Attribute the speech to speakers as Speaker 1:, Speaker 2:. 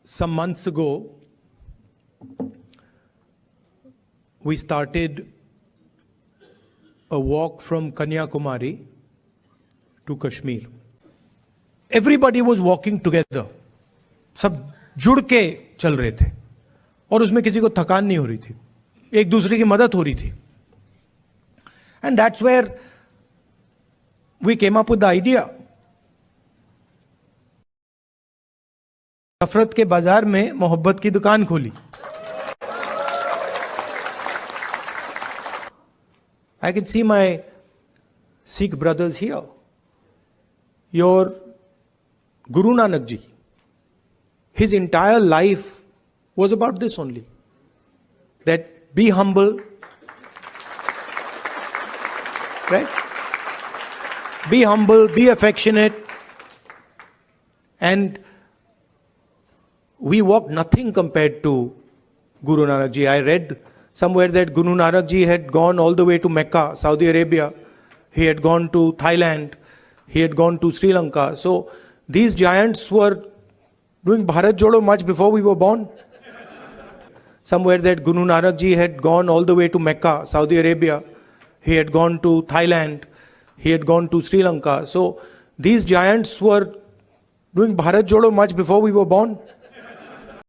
Speaker 1: some months ago, we started a walk from Kanyakumari to Kashmir. Everybody was walking together. सब जुड़ के चल रहे थे और उसमें किसी को थकान नहीं हो रही थी, एक दूसरे की मदद हो रही थी. And that's where we came up with the idea. नफरत के बाजार में मोहब्बत की दुकान खोली. I can see my Sikh brothers here. Your Guru Nanak ji, his entire life was about this only. That be humble, right? Be humble, be affectionate. And we walked nothing compared to Guru Nanak ji. I read somewhere that Guru Nanak ji had gone all the way to Mecca, Saudi Arabia. He had gone to Thailand. He had gone to Sri Lanka. So these giants were doing Bharat Jodo much before we were born. Somewhere that Guru Nanak ji had gone all the way to Mecca, Saudi Arabia. He had gone to Thailand. He had gone to Sri Lanka. So these giants were doing Bharat Jodo much before we were born.